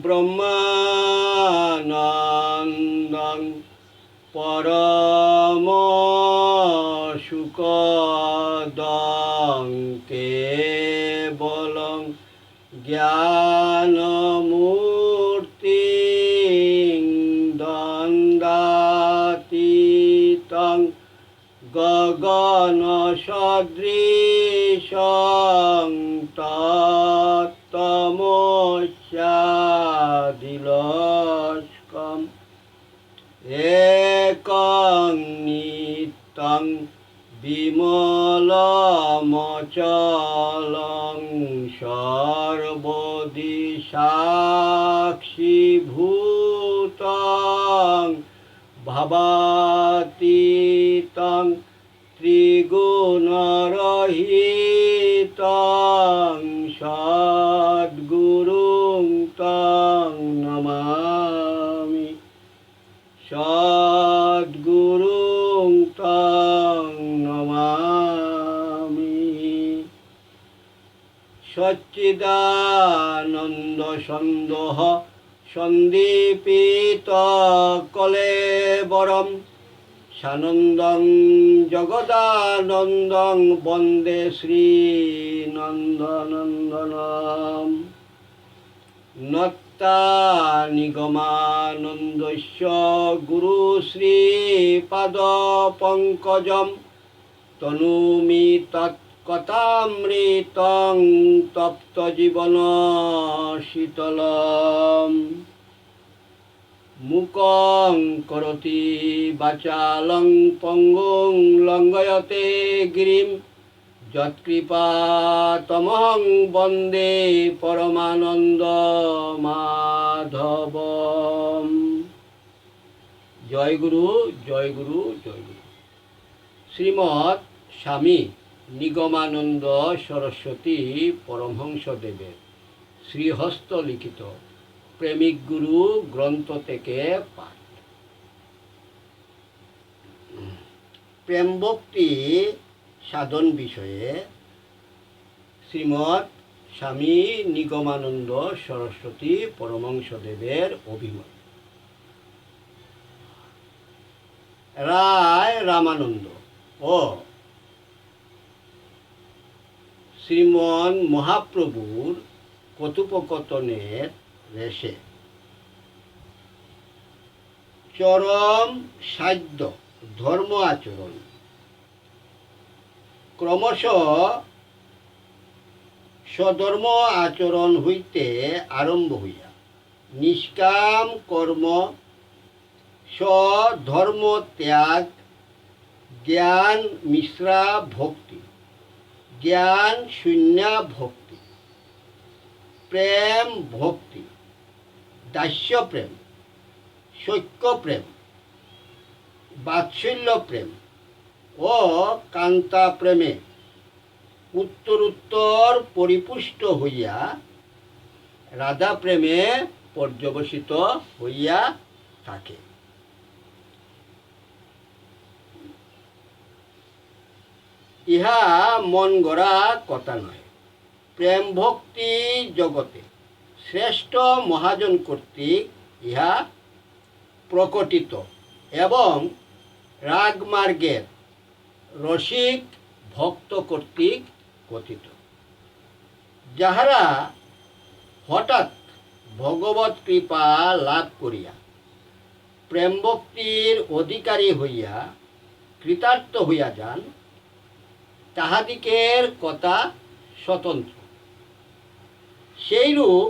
ব্রহ্মানন্দং পরম সুখদং কেবলং জ্ঞানমূর্তিং দ্বন্দ্বাতীতং গগন সদৃশং তত্তমস্যাদিলস্কম একং নিত্যং বিমলমচলং সর্বদিশাক্ষীভূতং ভবাতীতং ত্রিগুণরহিতং সদ্গুরুং তং নমামি সদ্গুরুং তং নমামি। সচ্চিদানন্দ সন্দোহ সন্দীপিত কলেবরম সানন্দং জগদানন্দং বন্দে শ্রীনন্দনন্দনম। নত্তা নিগমানন্দস্য গুরু শ্রীপাদ পঙ্কজম তনুমি তৎকথামৃতং তপ্ত জীবন শীতলম। মুকং করোতি বাচালং পঙ্গুং লঙ্ঘয়তে গিরিম যৎকৃপাতমহং বন্দে পরমানন্দ মাধবম। জয় গুরু জয় গুরু জয় গুরু। শ্রীমৎ স্বামী নিগমানন্দ সরস্বতী পরমহংসদেবের শ্রীহস্ত লিখিত প্রেমিক গুরু গ্রন্থ থেকে পাঠ। প্রেম ভক্তি সাধন বিষয়ে শ্রীমৎ স্বামী নিগমানন্দ সরস্বতী পরমহংসদেবের অভিমত। রায় রামানন্দ ও শ্রীমন মহাপ্রভুর কথোপকথনের রেশে চরম সাধ্য ধর্ম আচরণ ক্রমশ স্বধর্ম আচরণ হইতে আরম্ভ হইয়া নিষ্কাম কর্ম স্বধর্ম ত্যাগ জ্ঞান মিশ্রা ভক্তি জ্ঞান শূন্যা ভক্তি প্রেম ভক্তি দাস্য প্রেম সৈক্য প্রেম বাৎসল্য প্রেম ও কান্তা প্রেমে উত্তরোত্তর পরিপুষ্ট হইয়া রাধা প্রেমে পর্যবসিত হইয়া থাকে। ইহা মন গড়া কথা নয়। প্রেম ভক্তি জগতে শ্রেষ্ঠ মহাজন কর্তৃক ইহা প্রকটিত এবং রাগমার্গের রসিক ভক্ত কর্তৃক কথিত। যাহারা হঠাৎ ভগবত কৃপা লাভ করিয়া প্রেম ভক্তির অধিকারী হইয়া কৃতার্থ হইয়া যান, তাহাদিকের কথা স্বতন্ত্র। সেইরূপ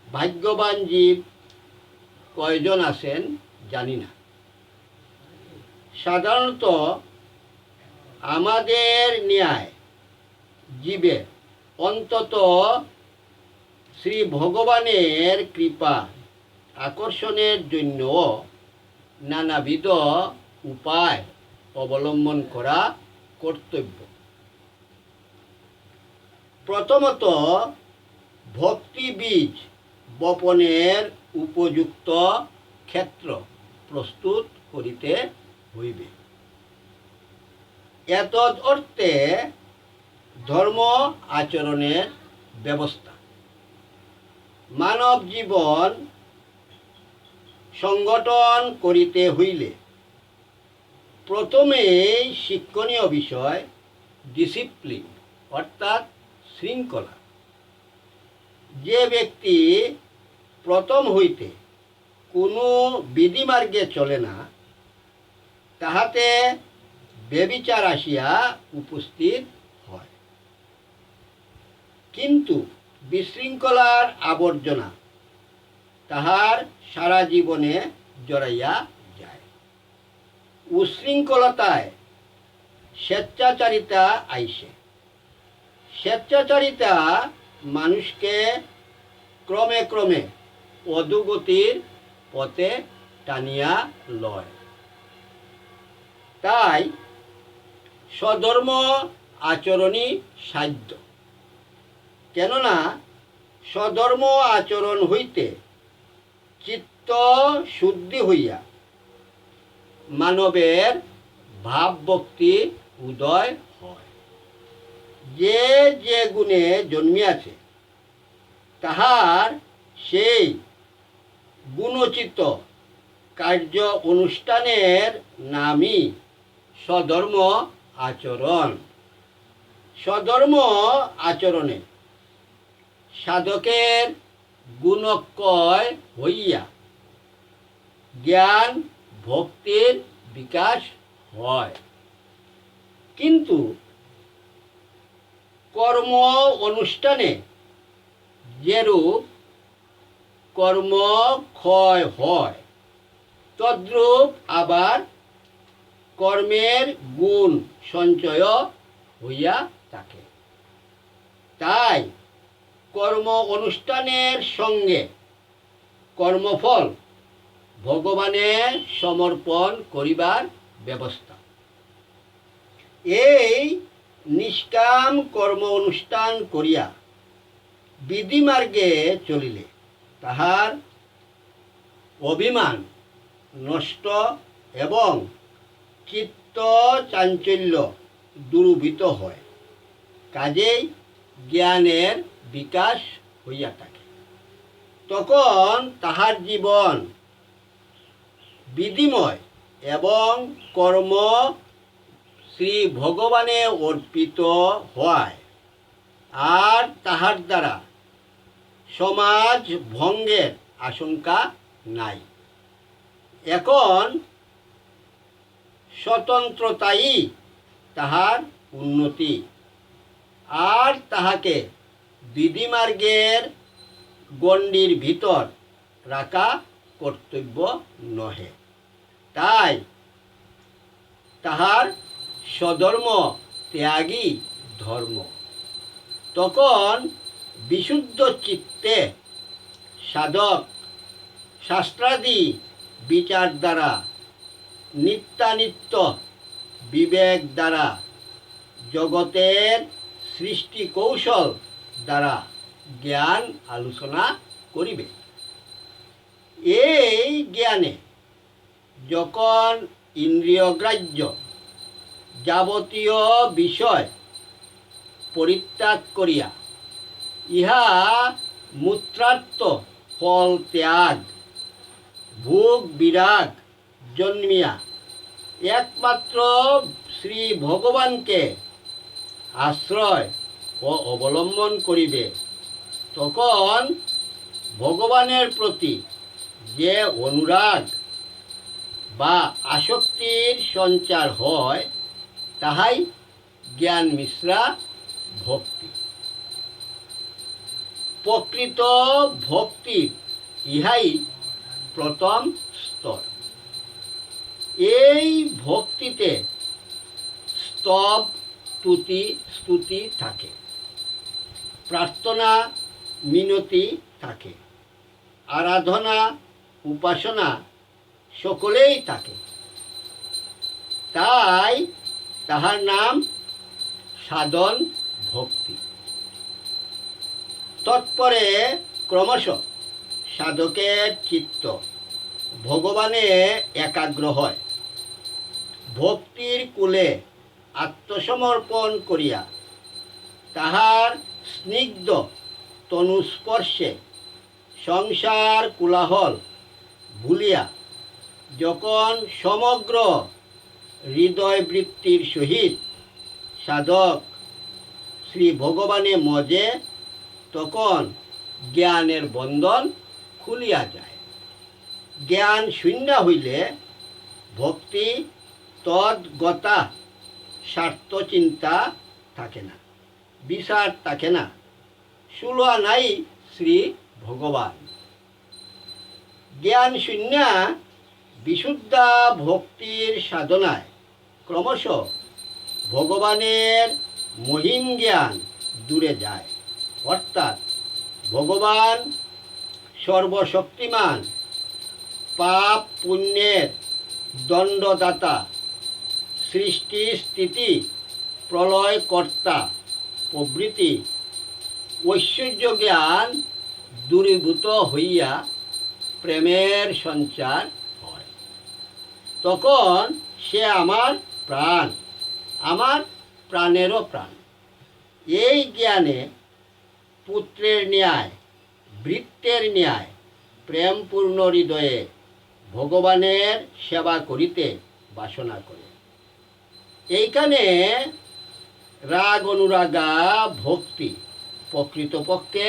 ভাগ্যবান জীব কয়জন আছেন জানি না। সাধারণত আমাদের ন্যায় জীবের অন্তত শ্রী ভগবানের কৃপা আকর্ষণের জন্য নানাবিধ উপায় অবলম্বন করা কর্তব্য। প্রথমত ভক্তি বীজ বপনের উপযুক্ত ক্ষেত্র প্রস্তুত করিতে হইবে। এতদ অর্থে ধর্ম আচরণের ব্যবস্থা। মানব জীবন সংগঠন করিতে হইলে প্রথমেই শিক্ষণীয় বিষয় ডিসিপ্লিন অর্থাৎ শৃঙ্খলা। যে ব্যক্তি প্রথম হইতে কোনো বিধিমার্গে চলে না, তাহাতে ব্যভিচার আসিয়া উপস্থিত হয়। কিন্তু বিশৃঙ্খলার আবর্জনা তাহার সারা জীবনে জড়াইয়া যায়। উশৃঙ্খলতায় স্বেচ্ছাচারিতা আইসে। স্বেচ্ছাচারিতা মানুষকে ক্রমে ক্রমে অধোগতির পথে টানিয়া লয়। তাই স্বধর্ম আচরণই সাধ্য। কেননা স্বধর্ম আচরণ হইতে চিত্ত শুদ্ধি হইয়া মানবের ভাবভক্তি উদয় হয়। যে যে গুণে জন্মিয়াছে তাহার সেই গুণোচিত কার্য অনুষ্ঠানের নামই স্বধর্ম আচরণ। স্বধর্ম আচরণে সাধকের গুণক্ষয় হইয়া জ্ঞান ভক্তির বিকাশ হয়। কিন্তু কর্ম অনুষ্ঠানে যেরূপ কর্ম ক্ষয় হয়, তদ্রূপ আবার কর্মের গুণ সঞ্চয় হইয়া থাকে। তাই কর্ম অনুষ্ঠানের সঙ্গে কর্মফল ভগবানের সমর্পণ করিবার ব্যবস্থা। এই নিষ্কাম কর্ম অনুষ্ঠান করিয়া বিধিমার্গে চলিলে তাহার অভিমান নষ্ট এবং চিত্ত চাঞ্চল্য দূরীভূত হয়। কাজেই জ্ঞানের বিকাশ হইয়া থাকে। তখন তাহার জীবন বিধিময় এবং কর্ম শ্রী ভগবানে অর্পিত হয়, আর তাহার দ্বারা সমাজ ভঙ্গের আশঙ্কা নাই। এখন স্বতন্ত্রতাই তাহার উন্নতি, আর তাহাকে বিধিমার্গের গণ্ডির ভিতর রাখা কর্তব্য নহে। তাই তাহার স্বধর্ম ত্যাগী ধর্ম। তখন বিশুদ্ধ চিত্তে সাধক শাস্ত্রাদি বিচার দ্বারা নিত্যানিত্য বিবেক দ্বারা জগতের সৃষ্টি কৌশল দ্বারা জ্ঞান আলোচনা করিবে। এই জ্ঞানে যখন ইন্দ্রিয়গ্রাহ্য যাবতীয় বিষয় পরিত্যাগ করিয়া ইহা মূত্রার্থ ফল ত্যাগ ভোগ বিরাগ জন্মিয়া একমাত্র শ্রী ভগবানকে আশ্রয় ও অবলম্বন করিবে, তখন ভগবানের প্রতি যে অনুরাগ বা আসক্তির সঞ্চার হয় তাহাই জ্ঞান মিশ্রা ভক্তি। প্রকৃত ভক্তির ইহাই প্রথম স্তর। এই ভক্তিতে স্তব স্তুতি থাকে, প্রার্থনা মিনতি থাকে, আরাধনা উপাসনা সকলেই থাকে। তাই তাহার নাম সাধন ভক্তি। তৎপরে ক্রমশ সাধকের চিত্ত ভগবানে একাগ্র হয়। ভক্তির কূলে আত্মসমর্পণ করিয়া তাহার স্নিগ্ধ তনুস্পর্শে সংসার কোলাহল ভুলিয়া যখন সমগ্র হৃদয়বৃত্তির সহিত সাধক শ্রী ভগবানে মজে, তখন জ্ঞানের বন্ধন খুলিয়া যায়। জ্ঞান শূন্য হইলে ভক্তি তদ্গতা, স্বার্থ চিন্তা থাকে না, বিচার থাকে না, সুলহা নাই শ্রী ভগবান। জ্ঞান শূন্য বিশুদ্ধা ভক্তির সাধনায় ক্রমশ ভগবানের মহিম জ্ঞান দূরে যায়। অর্থাৎ ভগবান সর্বশক্তিমান, পাপ পুণ্যের দণ্ডদাতা, সৃষ্টি স্থিতি প্রলয়কর্তা প্রভৃতি ঐশ্বর্য জ্ঞান দূরীভূত হইয়া প্রেমের সঞ্চার হয়। তখন সে আমার প্রাণ, আমার প্রাণেরও প্রাণ। এই জ্ঞানে পুত্রের ন্যায়, ভৃত্যের ন্যায় প্রেমপূর্ণ হৃদয়ে ভগবানের সেবা করিতে বাসনা করে। এইখানে রাগ অনুরাগা ভক্তি প্রকৃতপক্ষে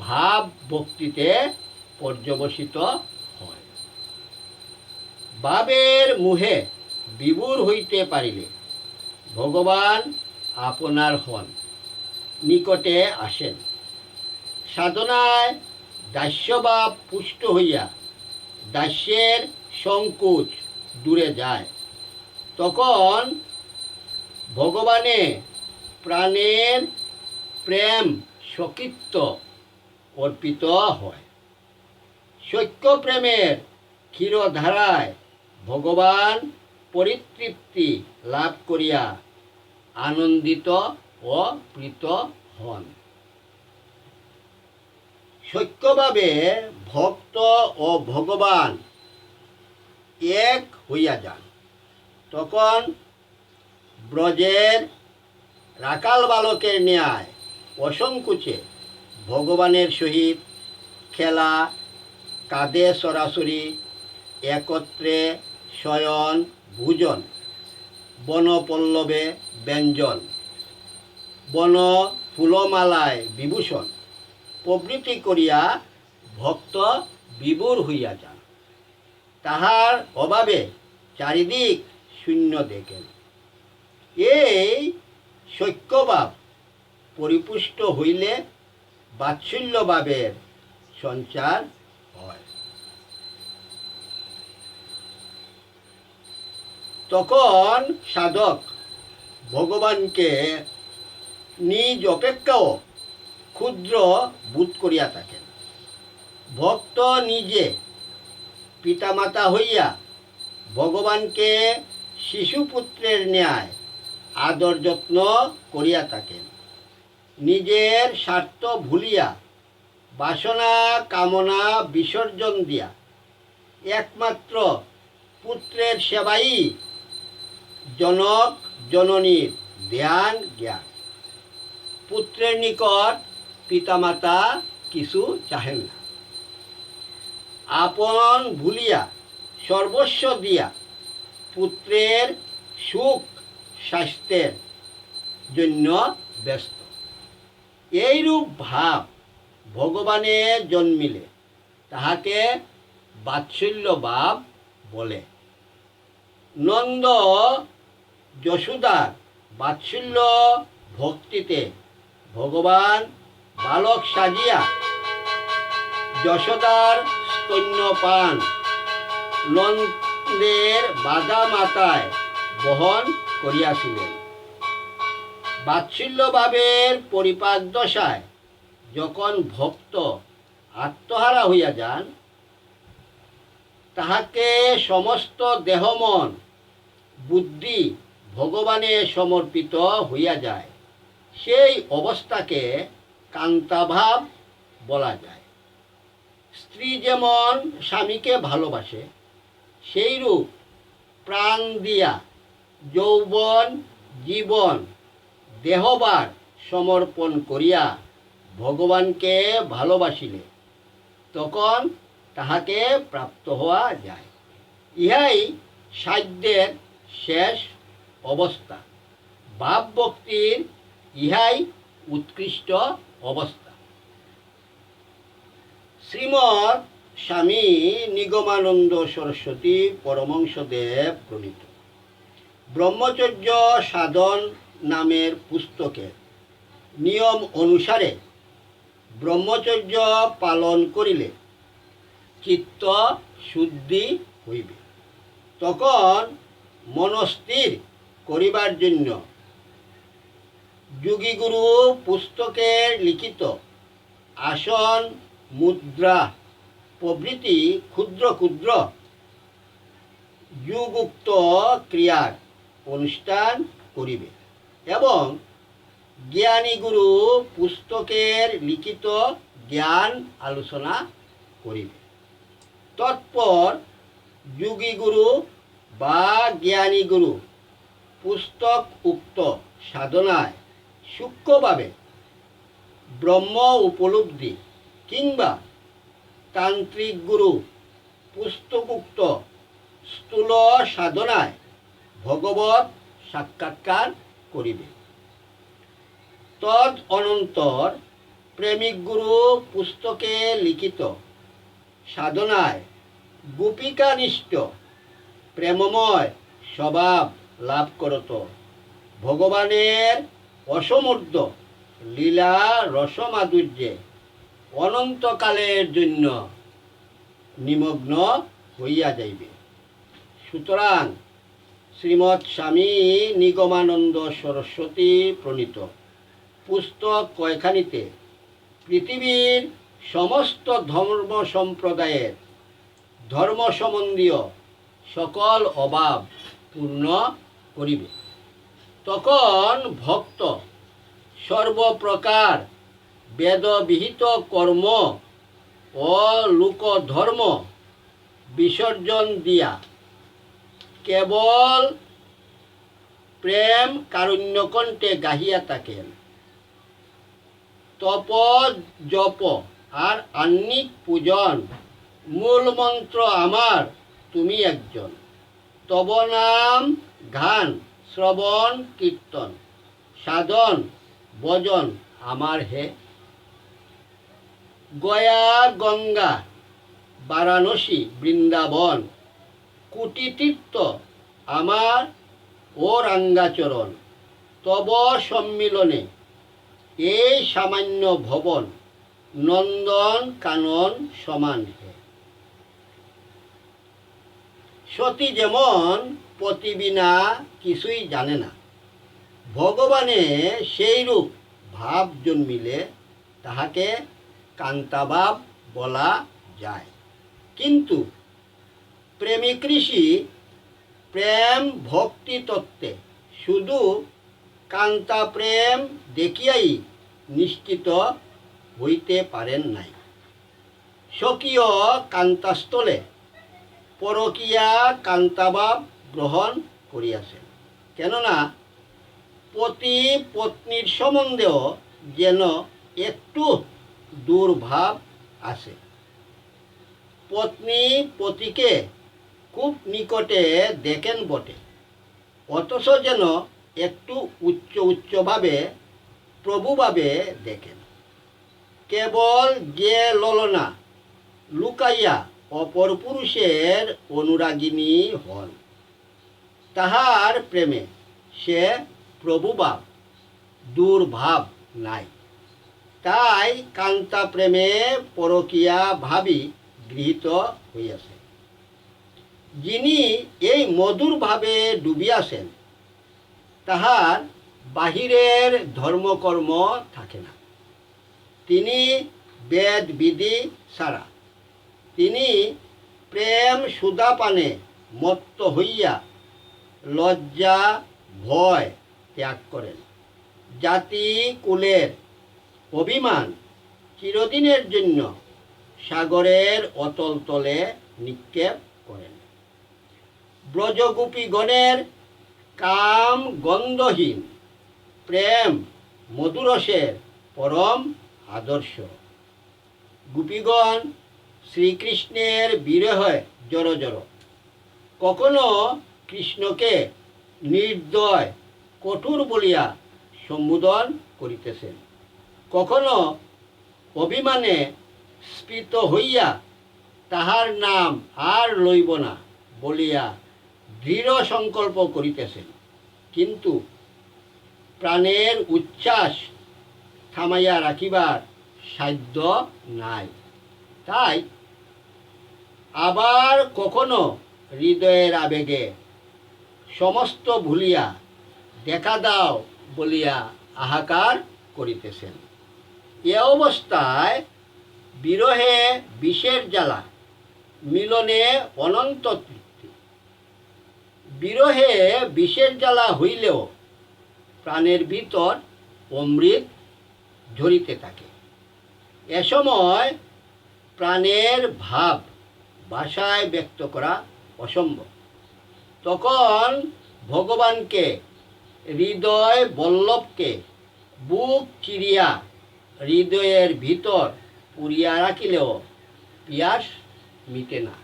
ভাব ভক্তিতে পর্যবসিত হয়। ভাবের মোহে বিভোর হইতে পারিলে ভগবান আপনার হন, নিকটে আসেন। সাধনায় দাস্যভাব পুষ্ট হইয়া দাস্যের সংকোচ দূরে যায়। তখন ভগবানে প্রাণের প্রেম সকিত্ব অর্পিত হয়। সৈক্য প্রেমের ক্ষীরধারায় ভগবান পরিতৃপ্তি লাভ করিয়া আনন্দিত ও প্রীত হন। সৈক্যভাবে ভক্ত ও ভগবান এক হইয়া যান। তখন ব্রজের রাখাল বালকের ন্যায় অসংকোচে ভগবানের সহিত খেলা, কাঁধে সরাসরি, একত্রে শয়ন ভোজন, বনপল্লবে ব্যঞ্জন, বন ফুলমালায় বিভূষণ প্রভৃতি করিয়া ভক্ত বিভোর হইয়া যান। তাহার অভাবে চারিদিক শূন্য দেখেন। এই সৈক্যভাব পরিপুষ্ট হইলে বাৎসল্যভাবের সঞ্চার হয়। তখন সাধক ভগবানকে নিজ অপেক্ষাও ক্ষুদ্র বোধ করিয়া থাকেন। ভক্ত নিজে পিতামাতা হইয়া ভগবানকে শিশুপুত্রের ন্যায় আদর যত্ন করিয়া থাকেন। নিজের স্বার্থ ভুলিয়া বাসনা কামনা বিসর্জন দিয়া একমাত্র পুত্রের সেবাই জনক জননীর ধ্যান জ্ঞান। পুত্রের নিকট পিতামাতা কিছু চাহেন না। আপন ভুলিয়া সর্বস্ব দিয়া পুত্রের সুখ স্বাস্থ্যের জন্য ব্যস্ত। এইরূপ ভাব ভগবানে জন্মিলে তাহাকে বাৎসল্য ভাব বলে। নন্দ যশোদার বাৎসল্য ভক্তিতে ভগবান বালক সাজিয়া যশোদার স্তন্যপান নন্দের বাধা মাথায় বহন করিয়াছিলেন। বাৎসল্যভাবের পরিপাক দশায় যখন ভক্ত আত্মহারা হইয়া যান, তাহাকে সমস্ত দেহমন বুদ্ধি ভগবানে সমর্পিত হইয়া যায়। সেই অবস্থাকে কান্তাভাব বলা যায়। স্ত্রী যেমন স্বামীকে ভালোবাসে, সেইরূপ প্রাণ দিয়া যৌবন জীবন দেহবার সমর্পণ করিয়া ভগবানকে ভালোবাসিলে তখন তাহাকে প্রাপ্ত হওয়া যায়। ইহাই সাধ্যের শেষ অবস্থা। ভাব ভক্তির ইহাই উৎকৃষ্ট অবস্থা। শ্রীমৎ স্বামী নিগমানন্দ সরস্বতী পরমহংসদেব প্রণীত ব্রহ্মচর্য সাধন নামের পুস্তকের নিয়ম অনুসারে ব্রহ্মচর্য পালন করিলে চিত্ত শুদ্ধি হইবে। তখন মনস্থির করিবার জন্য যোগীগুরু পুস্তকের লিখিত আসন, মুদ্রা প্রভৃতি ক্ষুদ্র ক্ষুদ্র যুগুক্ত ক্রিয়ার অনুষ্ঠান করিবে এবং জ্ঞানী গুরু পুস্তকের লিখিত জ্ঞান আলোচনা করিবে। তৎপর যোগী গুরু বা জ্ঞানী গুরু পুস্তক উক্ত সাধনায় সূক্ষ্মভাবে ব্রহ্ম উপলব্ধি কিংবা তান্ত্রিক গুরু পুস্তকোক্ত স্থূল সাধনায় ভগবৎ সাক্ষাৎকার করিবে। তদ অনন্তর প্রেমিক গুরু পুস্তকে লিখিত সাধনায় গোপিকানিষ্ঠ প্রেমময় স্বভাব লাভ করত ভগবানের অসমর্থ লীলা রসমাধুর্যে অনন্তকালের জন্য নিমগ্ন হইয়া যাইবে। সুতরাং শ্রীমৎ স্বামী নিগমানন্দ সরস্বতী প্রণীত পুস্তক কয়খানিতে পৃথিবীর সমস্ত ধর্ম সম্প্রদায়ের ধর্ম সম্বন্ধীয় সকল অভাব পূর্ণ করিবে। তখন ভক্ত সর্বপ্রকার বেদবিহিত কর্ম ও লোকধর্ম বিসর্জন দিয়া কেবল প্রেম কারুণ্যকণ্ঠে গাহিয়া থাকেন। তপ জপ আর আহ্নিক পূজন মূল মন্ত্র আমার তুমি একজন। তব নাম গান শ্রবণ কীর্তন সাধন ভজন আমার হে। গয়া গঙ্গা বারাণসী বৃন্দাবন কোটি তীর্থ আমার ও রাঙ্গাচরণ। তব সম্মিলনে এই সামান্য ভবন নন্দন কানন সমান হে। সতী যেমন পতি বিনা কিছুই জানে না, ভগবানে সেইরূপ ভাব জন্মিলে তাহাকে কান্তাভাব বলা যায়। কিন্তু প্রেমিক ঋষি প্রেম ভক্তি তত্ত্বে শুধু কান্তা প্রেম দেখিয়াই নিশ্চিত হইতে পারেন নাই। স্বকীয় কান্তাস্থলে পরকীয়া কান্তাভাব গ্রহণ করিয়াছেন। কেননা পতি পত্নীর সম্বন্ধেও যেন একটু দুর্ভাব আছে। পত্নী পতিকে খুব নিকটে দেখেন বটে, অথচ যেন একটু উচ্চভাবে প্রভুভাবে দেখেন। কেবল যে ললনা লুকাইয়া অপর পুরুষের অনুরাগিনী হন, তাহার প্রেমে সে প্রভুভাব দুর্ভাব নাই। তাই কান্তা প্রেমে পরকীয়া ভাবই গৃহীত হইয়াছে। যিনি এই মধুর ভাবে ডুবিয়াছেন তাহার বাহিরের ধর্মকর্ম থাকে না। তিনি বেদ বিধি ছাড়া, তিনি প্রেম সুধাপানে মত্ত হইয়া লজ্জা ভয় ত্যাগ করেন। জাতি কুলের অভিমান চিরদিনের জন্য সাগরের অতল তলে নিক্ষেপ করেন। ব্রজগোপীগণের কাম গন্ধহীন প্রেম মধুরসের পরম আদর্শ। গোপীগণ শ্রীকৃষ্ণের বিরহে জড় জড়। কখনো কৃষ্ণকে নির্দয় কঠোর বলিয়া সম্বোধন করিতেছেন, কখনো অভিমানে স্ফীত হইয়া তাহার নাম আর লইব না বলিয়া দৃঢ় সংকল্প করিতেছেন। কিন্তু প্রাণের উচ্ছ্বাস থামাইয়া রাখিবার সাধ্য নাই। তাই আবার কখনো হৃদয়ের আবেগে সমস্ত ভুলিয়া দেখা দাও বলিয়া হাহাকার করিতেছেন। এ অবস্থায় বিরহে বিষের জ্বালা, মিলনে অনন্ত তৃপ্তি। বিরহে বিষের জ্বালা হইলেও প্রাণের ভিতর অমৃত ঝরিতে থাকে। এ সময় প্রাণের ভাব ভাষায় ব্যক্ত করা অসম্ভব। তখন ভগবানকে, হৃদয় বল্লভকে বুক চিরিয়া হৃদয়ের ভিতর পুরিয়া রাখিলেও পিয়াস মিটে না।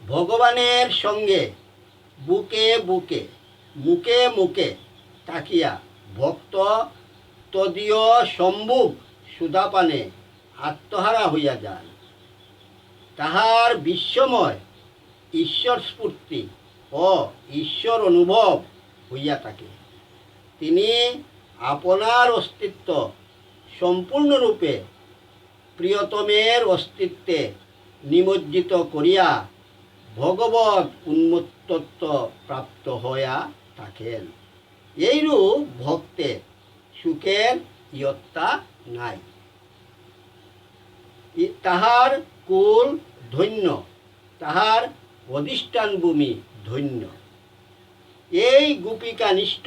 ভগবানের সঙ্গে বুকে বুকে, মুখে মুখে তাকিয়া ভক্ত তদীয় সম্মুখ সুধাপানে আত্মহারা হইয়া যান। তাহার বিস্ময় ঈশ্বর স্ফূর্তি ও ঈশ্বর অনুভব হইয়া থাকে। তিনি আপনার অস্তিত্ব সম্পূর্ণরূপে প্রিয়তমের অস্তিত্বে নিমজ্জিত করিয়া ভগবৎ উন্মত্তত্ব প্রাপ্ত হইয়া থাকেন। এইরূপ ভক্তের সুখের ইয়ত্তা নাই। তাহার কুল ধন্য, তাহার অধিষ্ঠান ভূমি ধন্য। এই গোপিকানিষ্ঠ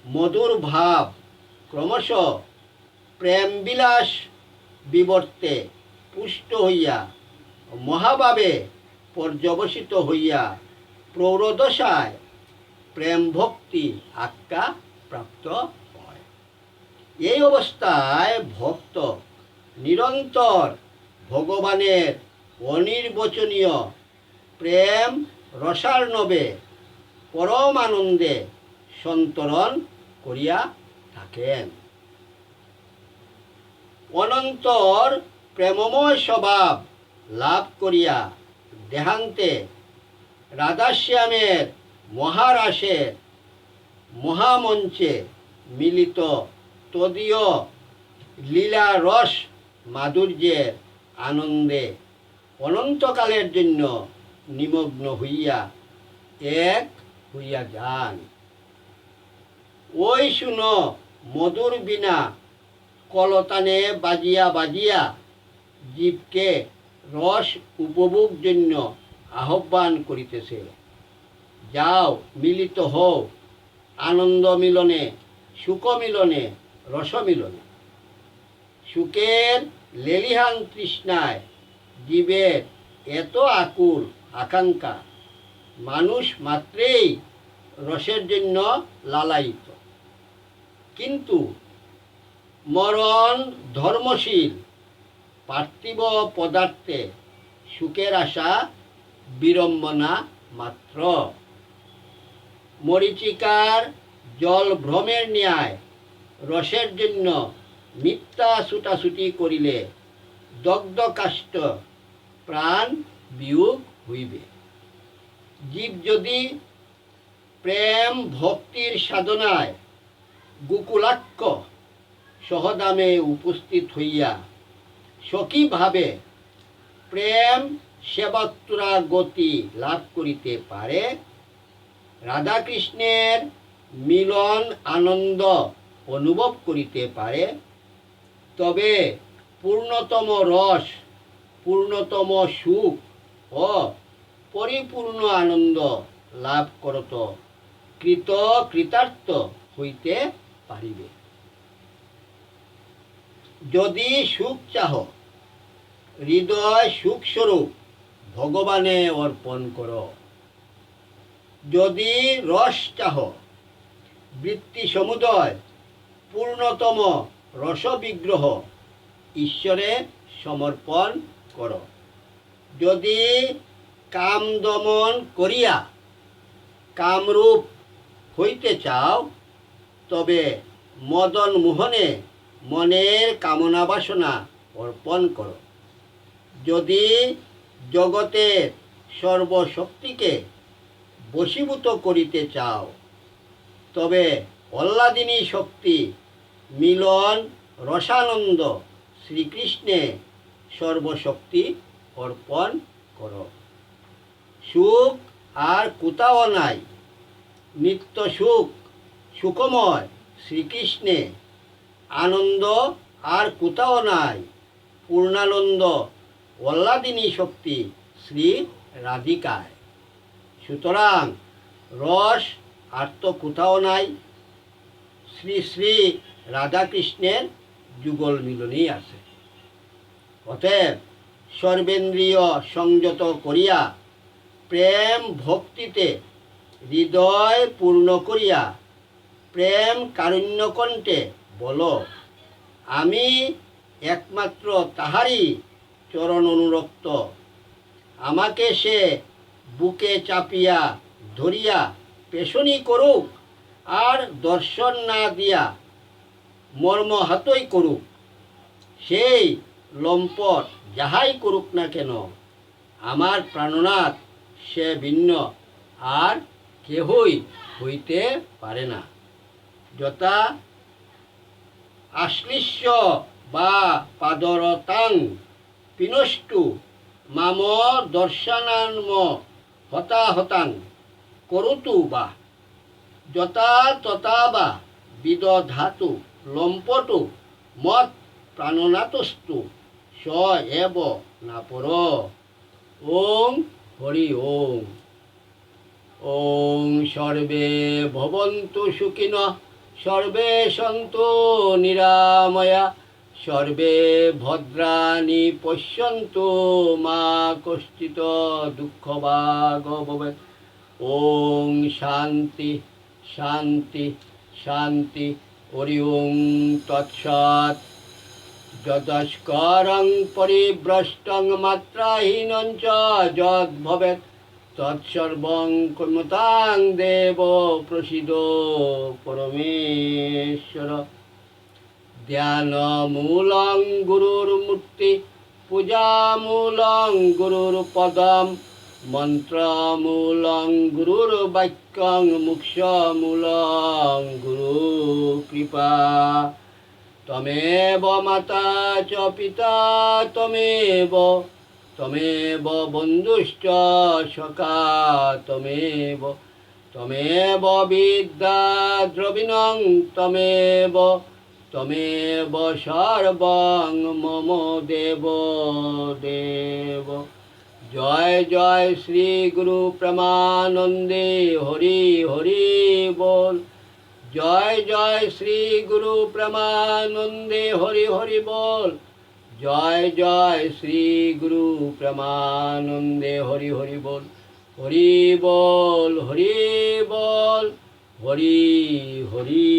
মধুর ভাব ক্রমশ প্রেমবিলাস বিবর্তে পুষ্ট হইয়া মহাভাবে পর্যবসিত হইয়া প্রৌঢ়দশায় প্রেম ভক্তি আখ্যা প্রাপ্ত হয়। এই অবস্থায় ভক্ত নিরন্তর ভগবানের অনির্বচনীয় প্রেম রসার্ণবে পরম আনন্দে সন্তরণ করিয়া থাকেন। অনন্তর প্রেমময় স্বভাব লাভ করিয়া দেহান্তে রাধাশ্যামের মহারাসের মহামঞ্চে মিলিত তদীয় লীলা রস মাধুর্যের আনন্দে অনন্তকালের জন্য নিমগ্ন হইয়া এক হইয়া যান। ওই শুনো মধুর বীণা কলতানে বাজিয়া বাজিয়া জীবকে রস উপভোগ জন্য আহ্বান করিতেছে। যাও, মিলিত হও আনন্দ মিলনে, সুখ মিলনে, রস মিলনে। সুখের লেলিহান তৃষ্ণায় জীবের এত আকুল আকাঙ্ক্ষা, মানুষ মাত্রেই রসের জন্য লালায়িত। কিন্তু মরণ ধর্মশীল পার্থিব পদার্থে সুখের আশা বিড়ম্বনা মাত্র। মরীচিকার জল ভ্রমের ন্যায় রসের জন্য মিথ্যা ছুটাছুটি করিলে দগ্ধ কাষ্ঠ প্রাণ বিয়োগ হইবে। জীব যদি প্রেম ভক্তির সাধনায় গোকুলাক্ষ সহদামে উপস্থিত হইয়া সখীভাবে প্রেম সেবাত্রা গতি লাভ করিতে পারে, রাধাকৃষ্ণের মিলন আনন্দ অনুভব করিতে পারে, তবে পূর্ণতম রস, পূর্ণতম সুখ ও পরিপূর্ণ আনন্দ লাভ করত কৃতার্থ হইতে পারিবে। যদি সুখ চাহ, হৃদয় সুখস্বরূপ ভগবানে অর্পণ কর। যদি রস চাহ, বৃত্তি সমুদয় পূর্ণতম রসবিগ্রহ ঈশ্বরে সমর্পণ করো। যদি কাম দমন করিয়া কামরূপ হইতে চাও, তবে মদন মোহনে মনের কামনা বাসনা অর্পণ করো। যদি জগতের সর্বশক্তিকে বশীভূত করিতে চাও, তবে অহ্লাদিনী শক্তি মিলন রসানন্দ শ্রীকৃষ্ণে সর্বশক্তি অর্পণ করো। সুখ আর কোথাও নাই, নিত্য সুখ সুখময় শ্রীকৃষ্ণে। আনন্দ আর কোথাও নাই, পূর্ণানন্দ অহ্লাদিনী শক্তি শ্রী রাধিকায়। সুতরাং রস আর তো কোথাও নাই, শ্রী শ্রী রাধাকৃষ্ণের যুগল মিলনই আছে। অতএব সর্বেন্দ্রিয় সংযত করিয়া প্রেম ভক্তিতে হৃদয় পূর্ণ করিয়া প্রেম কারুণ্যকণ্ঠে বলো, আমি একমাত্র তাহারই চরণ অনুরক্ত। আমাকে সে বুকে চাপিয়া ধরিয়া পেশনি করুক, আর দর্শন না দিয়া মর্মহতই করুক। সেই লম্পট যাহাই করুক না কেন, আমার প্রাণনাথ সে ভিন্ন আর কেহই হইতে পারে না। যথা আশ্লিষ্য বা পাদরতাং পিনষ্টু মাম দর্শনান্ম হতাহতাং করতু বা, যথা তথা বা বিদধাতু লম্পটু মত প্রাণনাথস্তু স এব না পর। ওং হরি ওং। ওং সর্বে ভবন্তু সুখিনঃ, সর্বে সন্তু নিরাময়া, সর্বে ভদ্রাণি পশ্যন্তু মা কশ্চিৎ দুঃখভাগ ভবেৎ। ওং শান্তি শান্তি শান্তি। হরি ওং তৎসৎ। যদস্করং পরিভ্রষ্টং মাত্রাহীনং চ যদ্ভবেৎ, তৎসর্বং ক্ষমতাং দেব প্রসীদো পরমেশ্বর। ধ্যানমূলং গুরুর্মূর্তি, পূজামূলং গুরুর্পদম, মন্ত্রমূলং গুরুর্বাক্যং, মোক্ষমূলং গুরুকৃপা। তমেব মাতা চ পিতা তমেব, তমেব বন্ধুশ্চ সখা তমেব, তমেব বিদ্যা দ্রবিণং তমেব, তমেব সর্বং মম দেব দেব। জয় জয় শ্রী গুরু প্রেমানন্দে হরি হরি বল। জয় জয় শ্রী গুরু প্রেমানন্দে হরি হরি বল। জয় জয় শ্রী গুরু প্রেমানন্দে হরি হরি বল। হরি বল হরি বল, হরি হরি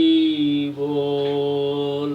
বল।